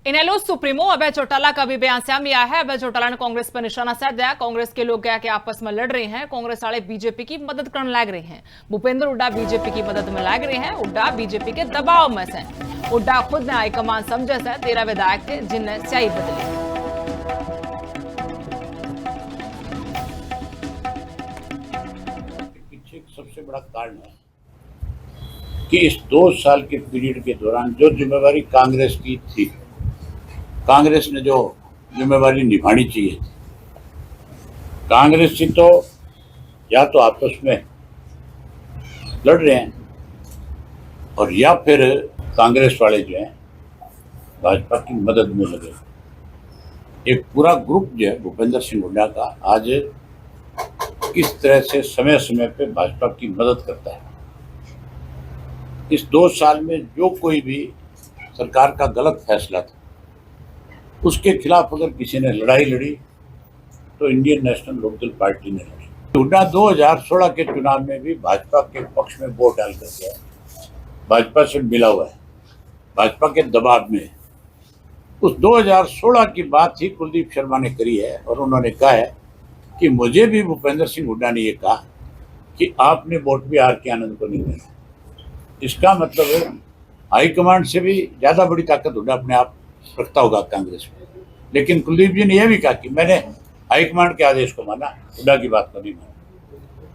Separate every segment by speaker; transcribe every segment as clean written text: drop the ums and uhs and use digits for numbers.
Speaker 1: इनेलो supremo Abhay Chautala का भी बयान सामने आया है। अभय चौटाला ने कांग्रेस पर निशाना साध दिया। कांग्रेस के लोग क्या आपस में लड़ रहे हैं, कांग्रेस वाले बीजेपी की मदद करने लग रहे हैं। भूपेंद्र हुड्डा बीजेपी की मदद में लग रहे हैं। हुड्डा बीजेपी के दबाव में से। हुड्डा खुद ने हाईकमान समझे से 13 विधायक थे जिनने स्याही बदली।
Speaker 2: पीछे सबसे बड़ा कारण है कि इस 2 साल के पीरियड के दौरान जो जिम्मेवारी कांग्रेस की थी, कांग्रेस ने जो जिम्मेवारी निभानी चाहिए थी, कांग्रेस से तो या तो आपस में लड़ रहे हैं और या फिर कांग्रेस वाले जो हैं भाजपा की मदद में लगे। एक पूरा ग्रुप जो है भूपेंद्र सिंह हुड्डा का आज किस तरह से समय समय पे भाजपा की मदद करता है। इस 2 साल में जो कोई भी सरकार का गलत फैसला था उसके खिलाफ अगर किसी ने लड़ाई लड़ी तो इंडियन नेशनल लोकदल पार्टी ने लड़ी। हुड्डा 2016 के चुनाव में भी भाजपा के पक्ष में वोट डाल कर गया, भाजपा से मिला हुआ है, भाजपा के दबाव में। उस 2016 की बात ही कुलदीप शर्मा ने करी है और उन्होंने कहा है कि मुझे भी भूपेंद्र सिंह हुड्डा ने ये कहा कि आपने वोट भी आर के आनंद को नहीं देना। इसका मतलब है हाईकमांड से भी ज्यादा बड़ी ताकत हुड्डा अपने आप रखता होगा कांग्रेस में। लेकिन कुलदीप जी ने यह भी कहा कि मैंने हाईकमांड के आदेश को माना, हुड्डा की बात को नहीं माना।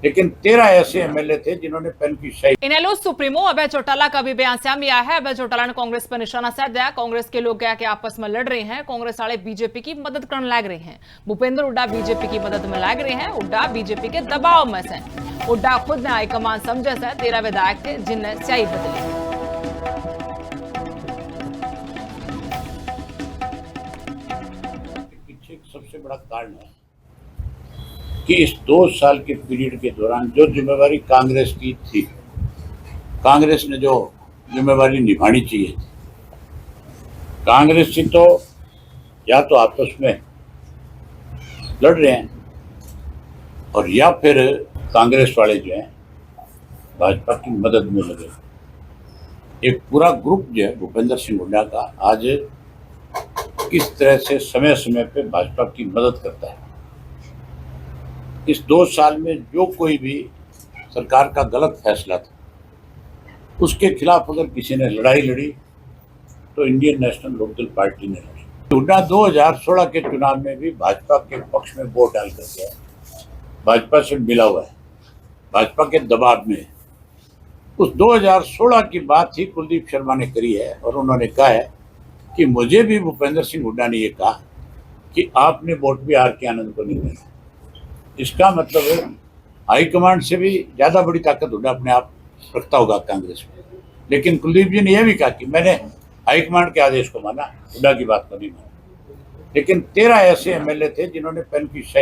Speaker 2: लेकिन 13 ऐसे एमएलए थे जिन्होंने पेन की शाही।
Speaker 1: इनेलो सुप्रीमो अभय चौटाला का भी बयान सामने आया है। अभय चौटाला ने कांग्रेस पर निशाना साध दिया। कांग्रेस के लोग क्या आपस में लड़ रहे हैं, कांग्रेस वाले बीजेपी की मदद करने लग रहे हैं। भूपेंद्र हुड्डा बीजेपी की मदद में लग रहे हैं। हुड्डा बीजेपी के दबाव में से। हुड्डा खुद ने हाईकमान समझे से 13 विधायक थे जिनने स्याही बदली।
Speaker 2: पीछे सबसे बड़ा कारण है कि इस 2 साल के पीरियड के दौरान जो जिम्मेवारी कांग्रेस की थी, कांग्रेस ने जो जिम्मेवारी निभानी चाहिए थी, कांग्रेस से तो या तो आपस में लड़ रहे हैं और या फिर कांग्रेस वाले जो हैं भाजपा की मदद में लगे। एक पूरा ग्रुप जो है भूपेंद्र सिंह हुड्डा का आज किस तरह से समय समय पे भाजपा की मदद करता है। इस 2 साल में जो कोई भी सरकार का गलत फैसला था उसके खिलाफ अगर किसी ने लड़ाई लड़ी तो इंडियन नेशनल लोकदल पार्टी ने लड़ी। हुड्डा 2016 के चुनाव में भी भाजपा के पक्ष में वोट डाल कर गया, भाजपा से मिला हुआ है, भाजपा के दबाव में। उस 2016 की बात ही कुलदीप शर्मा ने करी है और उन्होंने कहा है कि मुझे भी भूपेंद्र सिंह हुड्डा ने ये कहा कि आपने वोट भी आर के आनंद को नहीं देना। इसका मतलब है हाईकमांड से भी ज्यादा बड़ी ताकत हुड्डा अपने आप रखता होगा कांग्रेस में। लेकिन कुलदीप जी ने यह भी कहा कि मैंने हाईकमांड के आदेश को माना, हुड्डा की बात को नहीं माना। लेकिन 13 ऐसे एमएलए थे जिन्होंने पेन की शाही